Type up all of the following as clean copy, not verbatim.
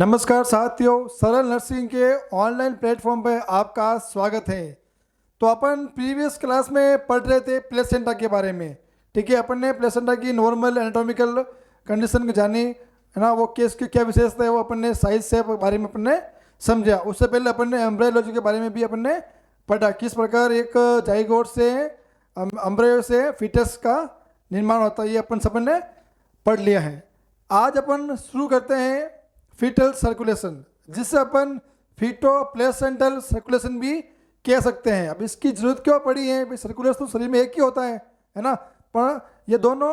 नमस्कार साथियों, सरल नर्सिंग के ऑनलाइन प्लेटफॉर्म पर आपका स्वागत है। तो अपन प्रीवियस क्लास में पढ़ रहे थे प्लेसेंटा के बारे में। ठीक है, अपन ने प्लेसेंटा की नॉर्मल एनाटॉमिकल कंडीशन को जानी है ना, वो केस की क्या विशेषता है वो अपन ने साइज से बारे में अपन ने समझा। उससे पहले अपन ने एम्ब्रायोलॉजी के बारे में भी अपन ने पढ़ा, किस प्रकार एक जाइगोट से एम्ब्रायो से फीटस का निर्माण होता है, ये अपन सब ने पढ़ लिया है। आज अपन शुरू करते हैं फीटल सर्कुलेशन, जिससे अपन फीटो प्लेसेंटल सर्कुलेशन भी कह सकते हैं। अब इसकी जरूरत क्यों पड़ी है भाई? सर्कुलेशन तो शरीर में एक ही होता है ना, पर ये दोनों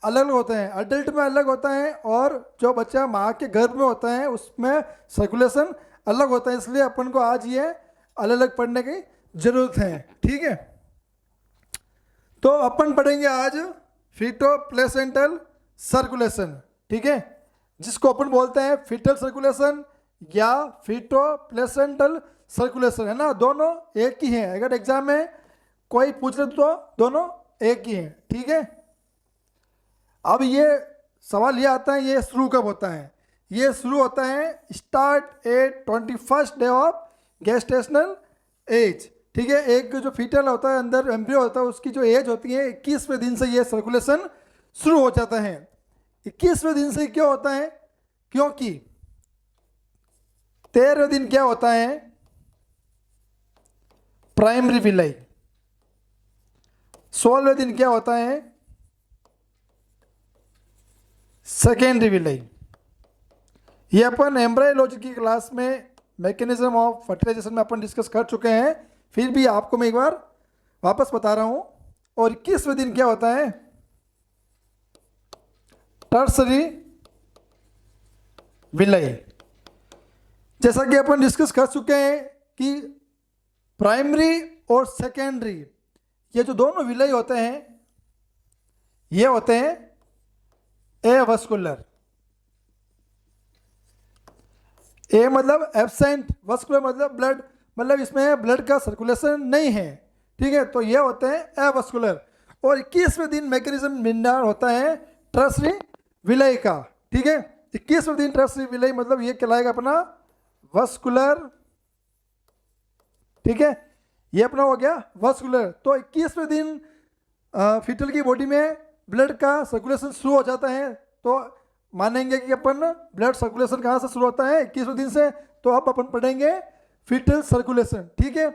अलग अलग होते हैं। अडल्ट में अलग होता है और जो बच्चा माँ के गर्भ में होता है उसमें सर्कुलेशन अलग होता है। इसलिए अपन को आज ये अलग अलग पढ़ने की जरूरत है। ठीक है, तो अपन पढ़ेंगे आज फीटो प्लेसेंटल सर्कुलेशन। ठीक है, जिसको अपन बोलते हैं फीटल सर्कुलेशन या फीटो प्लेसेंटल सर्कुलेशन, है ना। दोनों एक ही हैं, अगर एग्जाम में कोई पूछ ले तो दोनों एक ही हैं। ठीक है, अब ये सवाल ये आता है, ये शुरू कब होता है? ये शुरू होता है start at 21st day of gestational age. ठीक है, एक जो फीटल होता है, अंदर एम्ब्रियो होता है, उसकी जो एज होती है 21वें दिन से ये सर्कुलेशन शुरू हो जाता है। 21वें दिन से क्यों होता है? क्योंकि 13वें दिन क्या होता है? Primary villi. 16वें दिन क्या होता है? Secondary villi. ये अपन एम्ब्रायोलॉजी की क्लास में मैकेनिज्म ऑफ फर्टिलाइजेशन में अपन डिस्कस कर चुके हैं, फिर भी आपको मैं एक बार वापस बता रहा हूं। और 21वें दिन क्या होता है? टर्सरी विलय। जैसा कि अपन डिस्कस कर चुके हैं कि प्राइमरी और सेकेंडरी ये जो दोनों विलय होते हैं ये होते हैं एवस्कुलर। ए मतलब एब्सेंट, वस्कुलर मतलब ब्लड, मतलब इसमें ब्लड का सर्कुलेशन नहीं है। ठीक है, तो ये होते हैं एवस्कुलर। और 21वें दिन मैकेनिज्म निर्माण होता है टर्सरी विलय का। ठीक है, 21वें दिन टर्सरी विलय मतलब ये कहलाएगा अपना वस्कुलर। ठीक है, ये अपना हो गया वस्कुलर। तो 21वें दिन फीटल की बॉडी में ब्लड का सर्कुलेशन शुरू हो जाता है। तो मानेंगे कि अपन ब्लड सर्कुलेशन कहाँ से शुरू होता है? 21वें दिन से। तो अब अपन पढ़ेंगे फीटल सर्कुलेशन। ठीक है,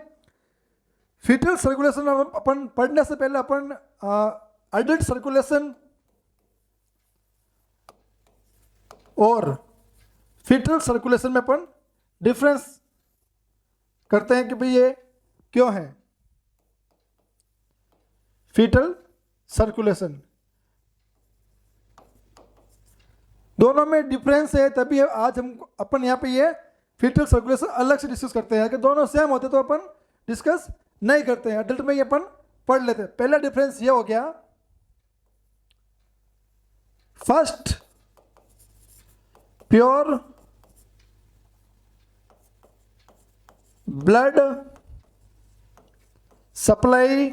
फीटल सर्कुलेशन अपन पढ़ने से पहले अपन अडल्ट सर्कुलेशन और फीटल सर्कुलेशन में अपन डिफरेंस करते हैं कि भाई ये क्यों है फीटल सर्कुलेशन। दोनों में डिफरेंस है, तभी आज हम अपन यहाँ पे ये फीटल सर्कुलेशन अलग से डिस्कस करते हैं। अगर दोनों सेम होते तो अपन डिस्कस नहीं करते हैं, अडल्ट में ये अपन पढ़ लेते हैं। पहला डिफरेंस ये हो गया, first pure blood supply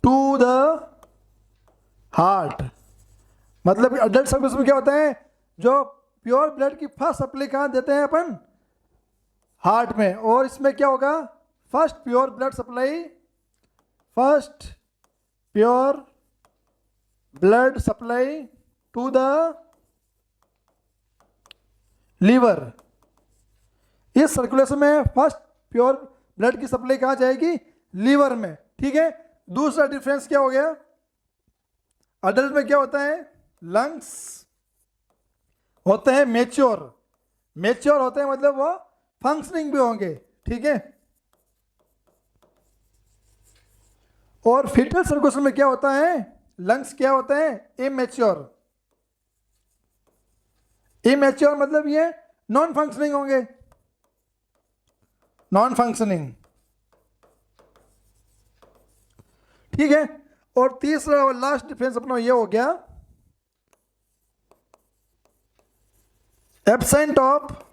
to the heart. मतलब अडल्ट सर्कुलेशन में क्या होता है? जो प्योर ब्लड की फर्स्ट सप्लाई कहाँ देते हैं अपन? हार्ट में। और इसमें क्या होगा? First pure blood supply, first pure blood supply to the liver. इस सर्कुलेशन में फर्स्ट प्योर ब्लड की सप्लाई कहाँ जाएगी? लीवर में। ठीक है, दूसरा डिफरेंस क्या हो गया? अडल्ट में क्या होता है? लंग्स होते हैं मैच्योर। मैच्योर होते हैं मतलब वो फंक्शनिंग भी होंगे। ठीक है, और फीटल सर्कुलेशन में क्या होता है? लंग्स क्या होते हैं? इमैच्योर। इमैच्योर मतलब ये नॉन फंक्शनिंग होंगे, नॉन फंक्शनिंग। ठीक है, और तीसरा और लास्ट डिफरेंस अपना ये हो गया, absent of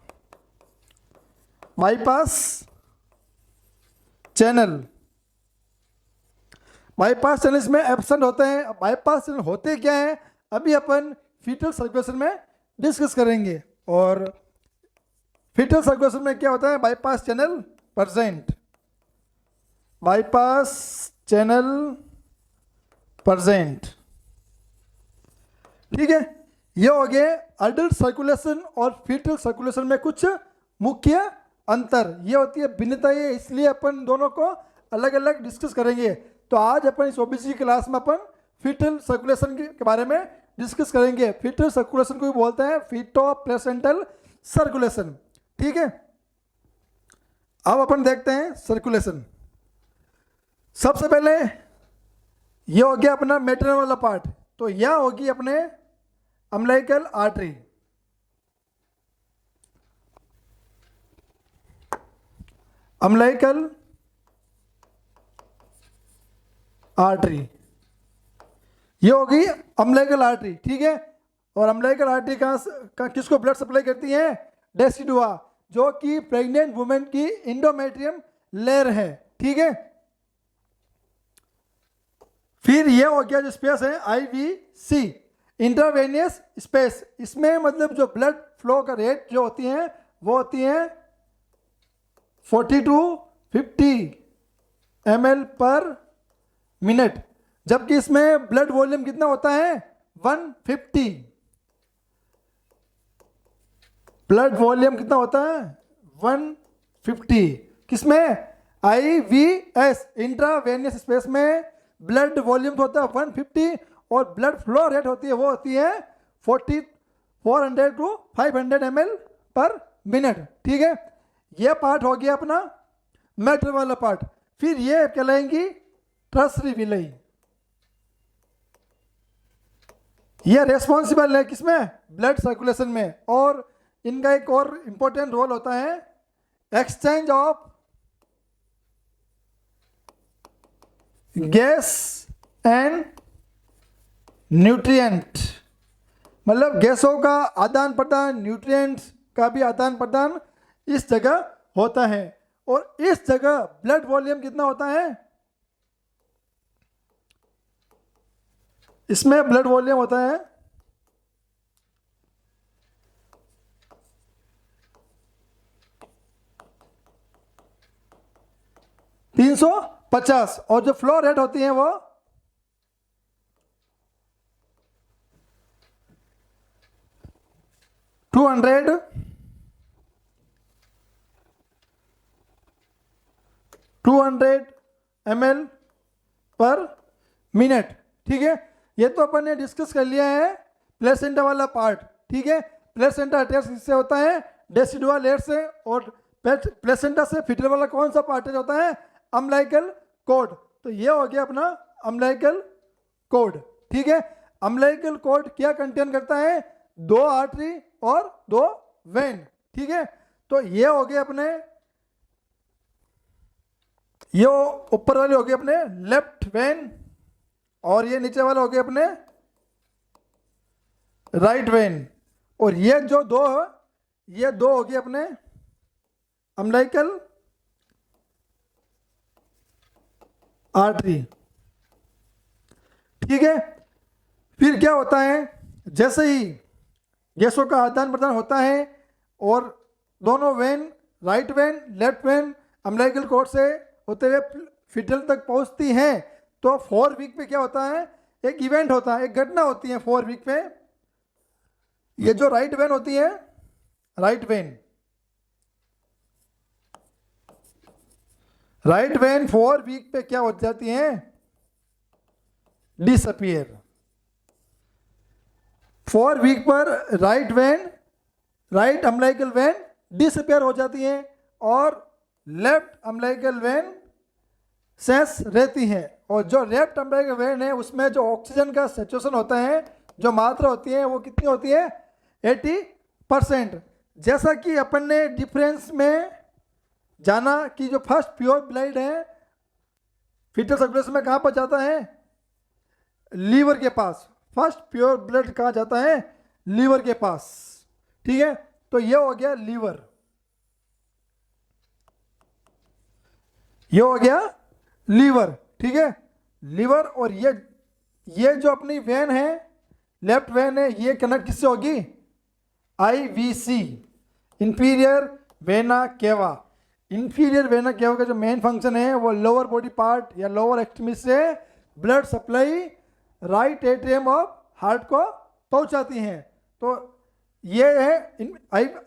bypass channel. Bypass channel इसमें एब्सेंट होते हैं। बाईपास चैनल होते क्या है अभी अपन फीटल सर्कुलेशन में डिस्कस करेंगे। और फीटल सर्कुलेशन में क्या होता है, bypass channel present, bypass channel present. ठीक है, ये हो गए अडल्ट सर्कुलेशन और फीटल सर्कुलेशन में कुछ मुख्य अंतर, ये होती है भिन्नताएं, इसलिए अपन दोनों को अलग अलग डिस्कस करेंगे। तो आज अपन इस ओबीसी की क्लास में अपन फीटल सर्कुलेशन के बारे में डिस्कस करेंगे। फीटल सर्कुलेशन को भी बोलते हैं फीटो प्लेसेंटल सर्कुलेशन। ठीक है, अब अपन देखते हैं सर्कुलेशन। सबसे पहले ये हो गया अपना मेटरनल वाला पार्ट, तो यह होगी अपने अम्बिलिकल आर्टरी। अम्बिलिकल आर्टरी, ये होगी अम्बिलिकल आर्टरी। ठीक है, और अम्बिलिकल आर्टरी कहाँ किसको ब्लड सप्लाई करती है, डेसिडुआ, जो कि प्रेग्नेंट वुमेन की इंडोमेट्रियम लेयर है। ठीक है, फिर ये हो गया जो स्पेस है आईवीसी, इंट्रावेनियस स्पेस। इसमें मतलब जो ब्लड फ्लो का रेट जो होती है वो होती है 40 to 50 ml पर मिनट, जबकि इसमें ब्लड वॉल्यूम कितना होता है 150। ब्लड वॉल्यूम कितना होता है 150, किसमें आईवीएस इंट्रावेनियस स्पेस में ब्लड वॉल्यूम होता है 150 और ब्लड फ्लो रेट होती है वो होती है 400 to 500 ml पर मिनट। ठीक है, ये पार्ट हो गया अपना मेटल वाला पार्ट। फिर ये कहलाएंगी ट्रसरी विलाई, ये रेस्पॉन्सिबल है किसमें, ब्लड सर्कुलेशन में, और इनका एक और इंपॉर्टेंट रोल होता है exchange of gas and nutrient, मतलब गैसों का आदान प्रदान, न्यूट्रिएंट्स का भी आदान प्रदान इस जगह होता है। और इस जगह ब्लड वॉल्यूम कितना होता है, इसमें ब्लड वॉल्यूम होता है 350 और जो फ्लो रेट होती है वो 200 ml पर मिनट। ठीक है, ये तो अपन ने डिस्कस कर लिया है प्लेसेंटा वाला पार्ट। ठीक है, प्लेसेंटा अटैच किससे होता है, डेसिडुआ लेयर से, और प्लेसेंटा से फीटल वाला कौन सा पार्ट होता है, अम्बिलिकल कॉर्ड। तो ये हो गया अपना अम्बिलिकल कॉर्ड। ठीक है, अम्बिलिकल कॉर्ड क्या कंटेन करता है, 2 आर्टरी और 2 वेन। ठीक है, तो ये हो गए अपने, ये ऊपर वाले हो गए अपने लेफ्ट वेन और ये नीचे वाला हो गया अपने राइट वेन, और ये जो ये दो हो गए अपने अम्बिलिकल आर्टरी। ठीक है, फिर क्या होता है, जैसे ही गैसों का आदान प्रदान होता है और दोनों vein, right vein left vein umbilical cord से होते हुए फीटल तक पहुंचती हैं, तो 4 वीक पे क्या होता है, एक इवेंट होता है, एक घटना होती है 4 वीक पे। ये जो राइट वेन होती है, राइट वेन 4 वीक पे क्या हो जाती है, डिसअपियर। 4 वीक पर right when, right umbilical when disappear हो जाती है और लेफ्ट अम्बिलिकल वेन शेष रहती है। और जो लेफ्ट अम्बिलिकल वेन है उसमें जो ऑक्सीजन का सैचुरेशन होता है, जो मात्रा होती है वो कितनी होती है, 80%। जैसा कि अपन ने डिफरेंस में जाना कि जो फर्स्ट प्योर ब्लड है फीटल सर्कुलेशन में कहाँ पर जाता है, लीवर के पास। फर्स्ट प्योर ब्लड कहाँ जाता है, लीवर के पास। ठीक है, तो ये हो गया लीवर, ये हो गया लीवर। ठीक है, लीवर, और ये जो अपनी वेन है, लेफ्ट वेन है, ये कनेक्ट किससे होगी, IVC, inferior vena cava. Inferior vena cava का जो मेन फंक्शन है वो लोअर बॉडी पार्ट या लोअर एक्सट्रीमिटी से blood supply right atrium of heart को पहुंचाती हैं। तो ये है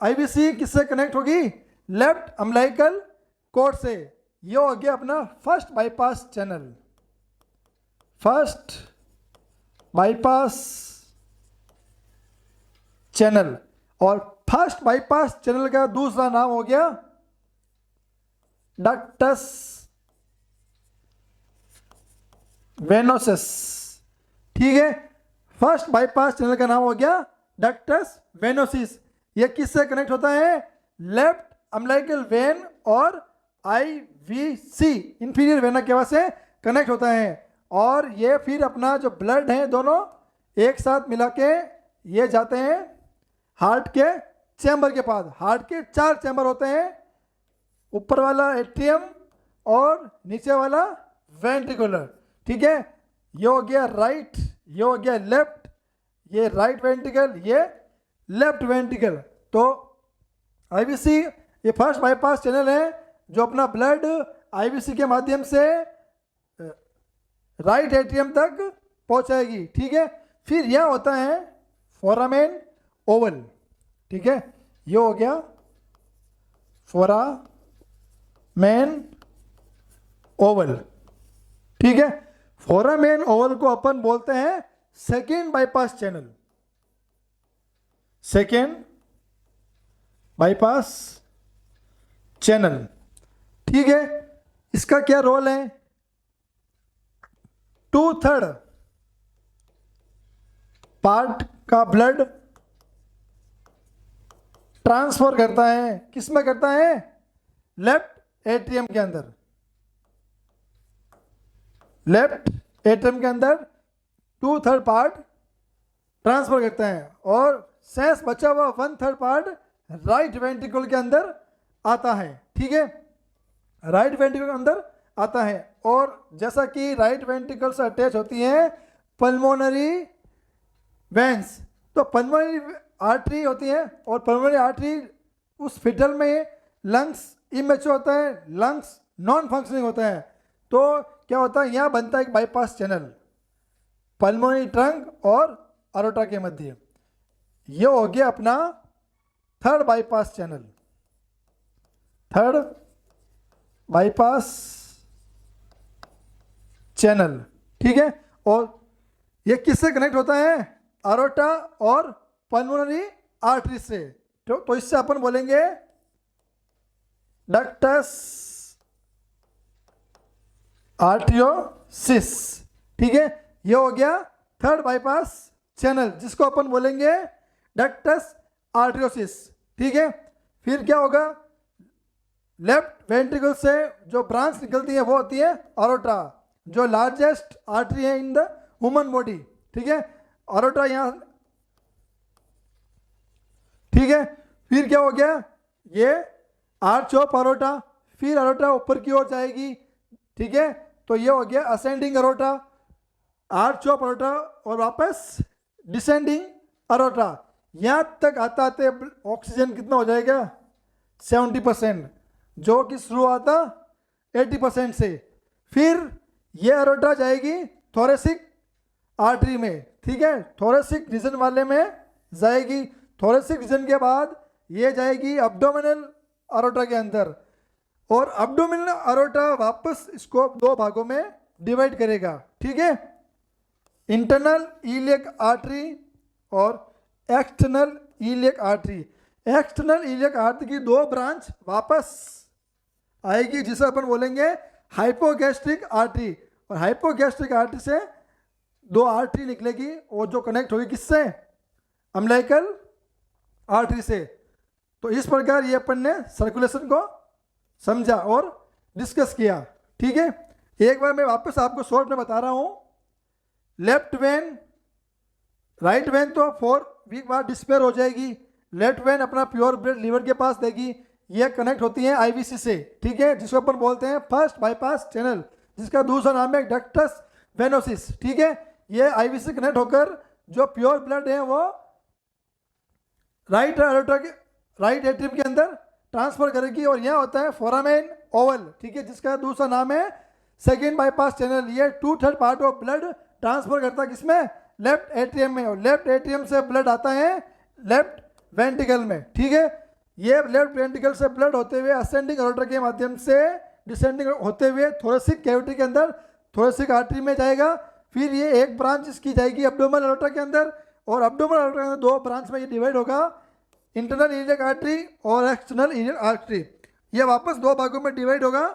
IVC किससे कनेक्ट होगी? लेफ्ट अम्बिलिकल कॉर्ड से। ये हो गया अपना first bypass channel. First bypass channel. और फर्स्ट बाईपास चैनल का दूसरा नाम हो गया डक्टस वेनोसस। ठीक है, फर्स्ट बाईपास चैनल का नाम हो गया डक्टस वेनोसिस। ये किससे कनेक्ट होता है? लेफ्ट अम्बिलिकल वेन और IVC इंफीरियर वेना केवा से कनेक्ट होता है। और ये फिर अपना जो ब्लड है दोनों एक साथ मिला के ये जाते हैं हार्ट के चैम्बर के पास। हार्ट के 4 चैम्बर होते हैं, ऊपर वाला एट्रियम और नीचे वाला वेंट्रिकुलर। ठीक है, ये हो गया राइट, ये हो गया लेफ्ट, ये राइट वेंट्रिकल, ये लेफ्ट वेंट्रिकल। तो IVC ये फर्स्ट बाईपास चैनल है जो अपना ब्लड IVC के माध्यम से राइट एट्रियम तक पहुंचाएगी। ठीक है, फिर यह होता है फोरामेन ओवल। ठीक है, ये हो गया फोरामेन ओवल। ठीक है, फोरामेन ओवल को अपन बोलते हैं second bypass channel. Second bypass channel. ठीक है, इसका क्या रोल है? 2/3 पार्ट का ब्लड ट्रांसफर करता है। किस में करता है? लेफ्ट एट्रियम के अंदर। लेफ्ट एट्रियम के अंदर 2/3 पार्ट ट्रांसफर करता है और शेष बचा हुआ 1/3 पार्ट राइट वेंट्रिकल के अंदर आता है। ठीक है, राइट वेंट्रिकल के अंदर आता है। और जैसा कि राइट वेंट्रिकल से अटैच होती है पल्मोनरी वेंस, तो पल्मोनरी आर्टरी होती है और पल्मोनरी आर्टरी उस फिटल में लंग्स इमेच्योर होता है, लंग्स नॉन फंक्शनिंग होता है। तो क्या होता है, यहाँ बनता है एक बाईपास चैनल पल्मोनरी ट्रंक और अरोटा के मध्य। ये हो गया अपना third bypass channel. Third bypass channel. ठीक है, और ये किससे कनेक्ट होता है? अरोटा और पल्मोनरी आर्टरी से। तो इससे अपन बोलेंगे डक्टस आर्टियोसिस। ठीक है, ये हो गया थर्ड बाईपास चैनल जिसको अपन बोलेंगे डक्टस आर्टियोसिस। ठीक है, फिर क्या होगा? लेफ्ट वेंट्रिकल से जो ब्रांच निकलती है वो होती है अरोटा, जो लार्जेस्ट आर्टरी है इन द ह्यूमन बॉडी। ठीक है, अरोटा यहाँ। ठीक है, फिर क्या हो गया? ये आर्च ऑफ अरोटा, फिर अरोटा ऊपर की ओर जाएगी। ठीक है, तो ये हो गया ascending aorta, arch of aorta और वापस डिसेंडिंग अरोटा। यहाँ तक आते आते ऑक्सीजन कितना हो जाएगा? 70%, जो कि शुरू आता 80% से। फिर ये अरोटा जाएगी थोरेसिक आर्टरी में। ठीक है, थोरेसिक रीजन वाले में जाएगी। थोरेसिक रीजन के बाद ये जाएगी अब्डोमिनल अरोटा के अंदर, और अब्डोमिनल अरोटा वापस इसको 2 भागों में डिवाइड करेगा। ठीक है, इंटरनल इलियक आर्टरी और external iliac artery. External iliac artery की 2 ब्रांच वापस आएगी जिसे अपन बोलेंगे हाइपोगैस्ट्रिक आर्टरी, और हाइपोगैस्ट्रिक आर्टरी से 2 आर्टरी निकलेगी और जो कनेक्ट होगी किससे? अम्बिलिकल आर्टरी से। तो इस प्रकार ये अपन ने सर्कुलेशन को समझा और डिस्कस किया। ठीक है, एक बार मैं वापस आपको शॉर्ट में बता रहा हूँ। लेफ्ट वेन, राइट वेन तो 4 वीक बाद डिस्पेयर हो जाएगी। लेफ्ट वेन अपना प्योर ब्लड लीवर के पास देगी। ये कनेक्ट होती है IVC से। ठीक है, जिसको अपन बोलते हैं फर्स्ट बाईपास चैनल, जिसका दूसरा नाम है डक्टस वेनोसिस। ठीक है, ये IVC कनेक्ट होकर जो प्योर ब्लड है वो राइट एट्रियम के अंदर ट्रांसफर करेगी। और यहाँ होता है फोरामेन ओवल, ठीक है, जिसका दूसरा नाम है सेकेंड बाईपास चैनल। ये 2/3 पार्ट ऑफ ब्लड ट्रांसफर करता है किसमें, लेफ्ट एट्रियम में। और लेफ्ट एट्रियम से ब्लड आता है लेफ्ट वेंट्रिकल में, ठीक है। ये लेफ्ट वेंट्रिकल से ब्लड होते हुए असेंडिंग एरोटा के माध्यम से डिसेंडिंग होते हुए थोरेसिक कैविटी के अंदर थोरेसिक आर्टरी में जाएगा। फिर ये एक ब्रांच इसकी जाएगी एब्डोमिनल एरोटा के अंदर, और एब्डोमिनल एरोटा के अंदर दो ब्रांच में ये डिवाइड होगा, इंटरनल इलियक आर्टरी और एक्सटर्नल इलियक आर्टरी। ये वापस दो भागों में डिवाइड होगा,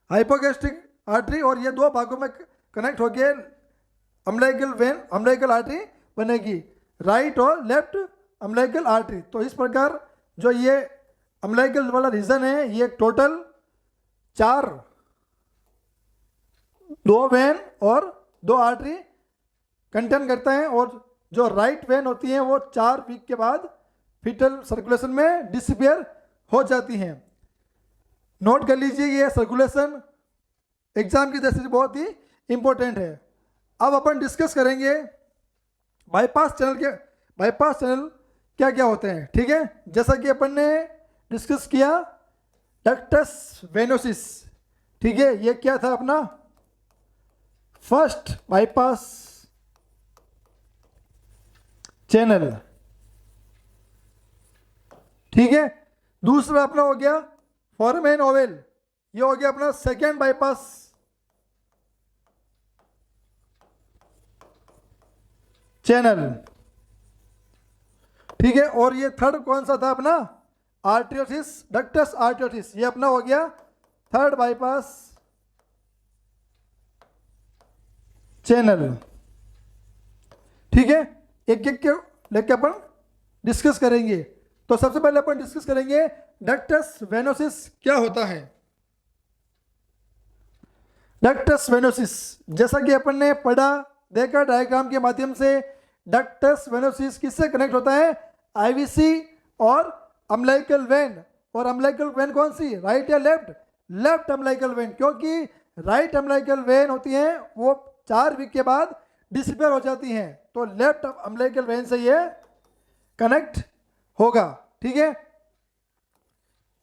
हाइपोगैस्ट्रिक आर्टरी, और ये दो भागों में कनेक्ट होकर अम्बिलिकल वेन, अम्बिलिकल आर्टरी बनेगी, राइट और लेफ्ट अम्बिलिकल आर्टरी। तो इस प्रकार जो ये अम्बिलिकल वाला रीजन है, ये टोटल 4, 2 वेन और 2 आर्टरी कंटेन करता है। और जो राइट वेन होती है वो 4 वीक के बाद फीटल सर्कुलेशन में डिसअपियर हो जाती हैं। नोट कर लीजिए, ये सर्कुलेशन एग्जाम की दृष्टि से बहुत ही इंपॉर्टेंट है। अब अपन डिस्कस करेंगे बाईपास चैनल क्या क्या होते हैं, ठीक है। जैसा कि अपन ने डिस्कस किया डक्टस वेनोसिस, ठीक है, ये क्या था अपना फर्स्ट बाईपास चैनल, ठीक है। दूसरा अपना हो गया फोरामेन ओवल, ये हो गया अपना सेकेंड बाईपास चैनल, ठीक है। और ये थर्ड कौन सा था अपना आर्टरियोसिस, डक्टस आर्टरियोसिस, ये अपना हो गया थर्ड बाईपास चैनल, ठीक है। एक एक के लेके अपन डिस्कस करेंगे। तो सबसे पहले अपन डिस्कस करेंगे डक्टस वेनोसिस क्या होता है। डक्टस वेनोसिस जैसा कि अपन ने पढ़ा देखा डायग्राम के माध्यम से, डक्टस वेनोसिस किससे कनेक्ट होता है, आईवीसी और अम्बिलिकल वेन। और अम्बिलिकल वेन कौन सी, राइट या लेफ्ट, लेफ्ट अम्बिलिकल वेन, क्योंकि राइट अम्बिलिकल वेन होती है वो 4 वीक के बाद डिसअपियर हो जाती हैं। तो लेफ्ट अम्बिलिकल वेन से ये कनेक्ट होगा, ठीक है।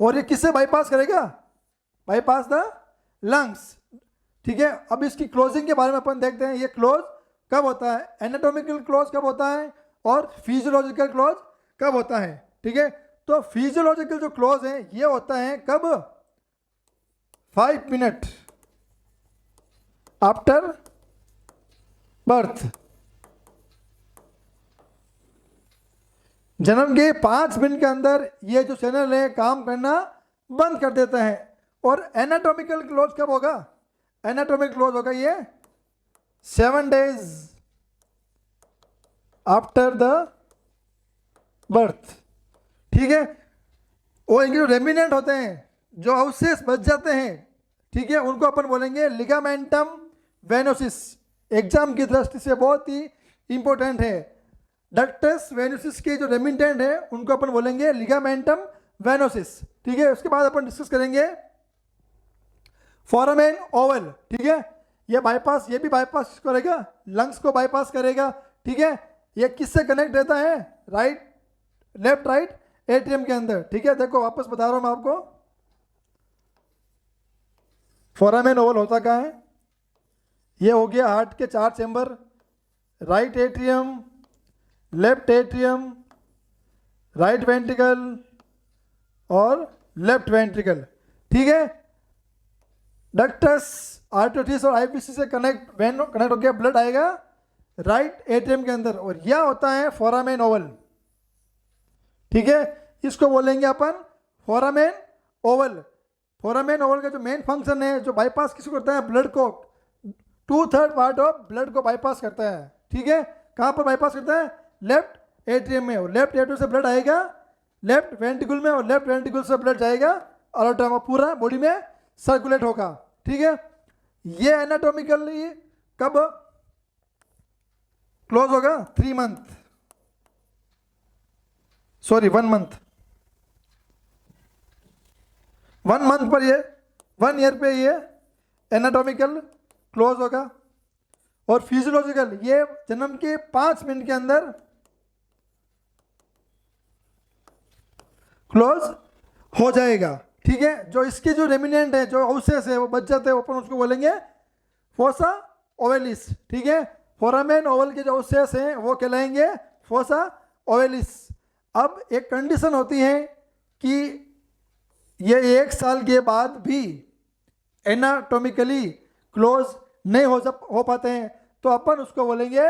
और ये किससे बाईपास करेगा, बाईपास द लंग्स, ठीक है। अब इसकी क्लोजिंग के बारे में अपन देखते हैं, ये क्लोज कब होता है, एनाटॉमिकल क्लोज कब होता है और फिजियोलॉजिकल क्लोज कब होता है, ठीक है। तो फिजियोलॉजिकल जो क्लोज है ये होता है कब, 5 मिनट आफ्टर बर्थ, जन्म के 5 मिनट के अंदर ये जो चैनल है काम करना बंद कर देता है। और एनाटॉमिकल क्लोज कब होगा, एनाटॉमिकल क्लोज होगा ये 7 डेज आफ्टर द बर्थ, ठीक है। और इनके जो रेमिनेंट होते हैं, जो अवशेष बच जाते हैं, ठीक है, उनको अपन बोलेंगे लिगामेंटम वेनोसिस। एग्जाम की दृष्टि से बहुत ही इंपॉर्टेंट है। डक्टस वेनोसिस के जो रेमिनेंट है उनको अपन बोलेंगे लिगामेंटम वेनोसिस, ठीक है। उसके बाद अपन डिस्कस करेंगे फोरामेन ओवल, ठीक है। ये बाईपास, ये भी बाईपास करेगा, लंग्स को बाईपास करेगा, ठीक है। ये किससे कनेक्ट रहता है, राइट लेफ्ट राइट एट्रियम के अंदर, ठीक है। देखो वापस बता रहा हूं मैं आपको, फोरामेन ओवल होता क्या है, ये हो गया हार्ट के 4 chamber, right atrium, left atrium, right ventricle और लेफ्ट वेंट्रिकल, ठीक है। डक्टस आर्टरियोसिस और आईवीसी से कनेक्ट हो गया, ब्लड आएगा राइट एट्रियम के अंदर, और यह होता है फोरामेन ओवल, ठीक है। इसको बोलेंगे अपन फोरामेन ओवल। फोरामेन ओवल का जो मेन फंक्शन है, जो बाईपास किसको करता है, ब्लड को, 2/3 पार्ट ऑफ ब्लड को बाईपास करता है, ठीक है। कहाँ पर बाईपास करता है, लेफ्ट एट्रियम में। और लेफ्ट एट्रियम से ब्लड आएगा लेफ्ट वेंट्रिकल में, और लेफ्ट वेंट्रिकल से ब्लड जाएगा अरोटा में, पूरा बॉडी में सर्कुलेट होगा, ठीक है। ये एनाटॉमिकली कब क्लोज होगा, 3 मंथ, सॉरी 1 मंथ, 1 मंथ पर ये 1 ईयर पे ये एनाटॉमिकल क्लोज होगा। और फिजियोलॉजिकल ये जन्म के 5 मिनट के अंदर क्लोज हो जाएगा। ठीक है, जो इसके जो रेमिनेंट है, जो अवशेष है वो बच जाते हैं, अपन उसको बोलेंगे फोसा ओवेलिस। ठीक है, फोरामेन ओवल के जो अवशेष हैं वो कहलाएंगे फोसा ओवेलिस। अब एक कंडीशन होती है कि ये 1 साल के बाद भी एनाटॉमिकली क्लोज नहीं हो पाते हैं, तो अपन उसको बोलेंगे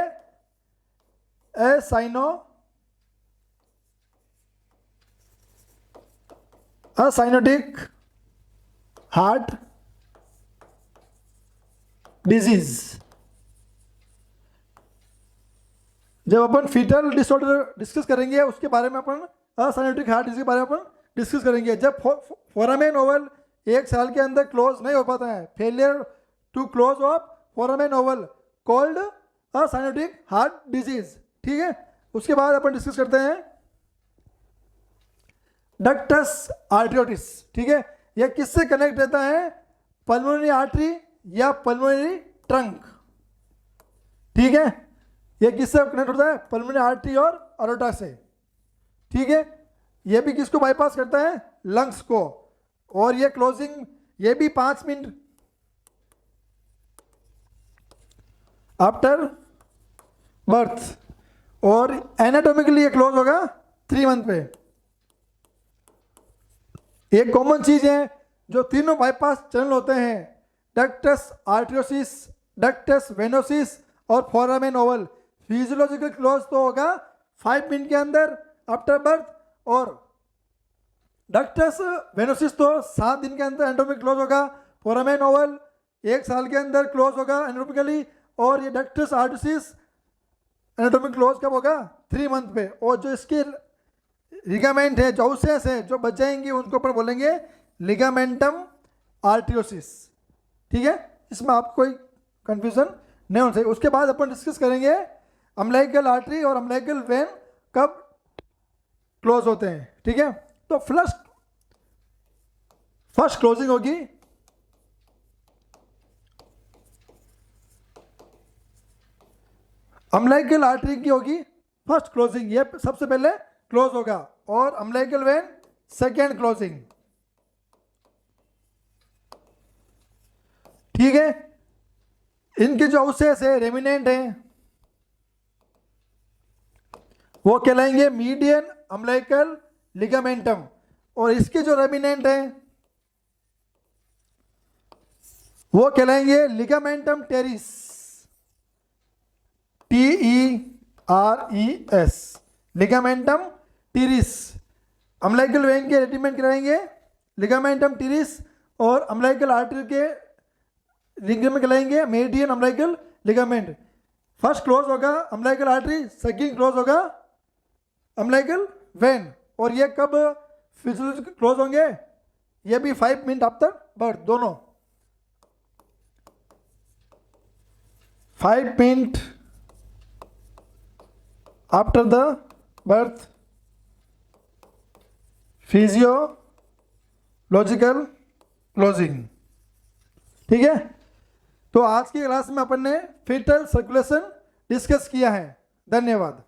असाइनोटिक हार्ट डिजीज। जब अपन फीटल डिसऑर्डर डिस्कस करेंगे उसके बारे में, अपन असाइनोटिक हार्ट डिजीज के बारे में अपन डिस्कस करेंगे। जब फोरामेन ओवल 1 साल के अंदर क्लोज नहीं हो पाता है, failure to close of foramen ovale called acyanotic heart disease. ठीक है, उसके बाद अपन डिस्कस करते हैं डक्टस आर्टरियोटिस। ठीक है, यह किससे कनेक्ट रहता है? पल्मोनरी आर्टरी या पल्मोनरी ट्रंक। ठीक है, यह किससे कनेक्ट होता है? पल्मोनरी आर्टरी और अरोटा से। ठीक है, यह भी किसको बाईपास करता है? लंग्स को। और यह क्लोजिंग, यह भी 5 मिनट आफ्टर बर्थ, और एनाटॉमिकली ये क्लोज होगा 3 मंथ पे। एक कॉमन चीज है, जो तीनों बाईपास चैनल होते हैं, डक्टस आर्टरियोसिस, डक्टस वेनोसिस और फोरामेन ओवल, फिजियोलॉजिकल क्लोज तो होगा 5 मिनट के अंदर आफ्टर बर्थ, और डक्टस वेनोसिस तो 7 दिन के अंदर एनाटॉमिक क्लोज होगा, फोरामेन ओवल 1 साल के अंदर क्लोज होगा एनाटॉमिकली, और ये डक्टस आर्टरियोसिस एनाटॉमिक क्लोज कब होगा? 3 मंथ पे। और जो इसके लिगामेंट है, जो अवशेष है जो बच जाएंगे, उनको अपन बोलेंगे लिगामेंटम आर्टरियोसिस। ठीक है, इसमें आपको कोई कंफ्यूजन नहीं होना चाहिए। उसके बाद अपन डिस्कस करेंगे अम्बिलिकल आर्टरी और अम्बिलिकल वेन कब क्लोज होते हैं। ठीक है, तो फर्स्ट क्लोजिंग होगी अम्बिलिकल आर्टरी की, होगी फर्स्ट क्लोजिंग, ये सबसे पहले क्लोज होगा, और अम्बिलिकल वेन सेकेंड क्लोजिंग। ठीक है, इनके जो अवशेष है, रेमिनेंट है, वो कहलाएंगे मीडियन अम्बिलिकल लिगामेंटम, और इसके जो रेमिनेंट है वो कहलाएंगे ligamentum teres, TERES, ligamentum teres. Umbilical vein के रेमिनेंट कहलाएंगे लिगामेंटम टीरिस, और अम्बिलिकल आर्टरी के लिगामेंट कहलाएंगे median umbilical ligament. First close होगा अम्बिलिकल आर्टरी, सेकंड क्लोज होगा अम्बिलिकल वेन, और ये कब फिजियोलॉजिकल क्लोज होंगे? ये भी 5 मिनट आफ्टर बर्थ, दोनों 5 minute after the birth, physiological closing. ठीक है, तो आज की क्लास में अपन ने फीटल सर्कुलेशन डिस्कस किया है। धन्यवाद।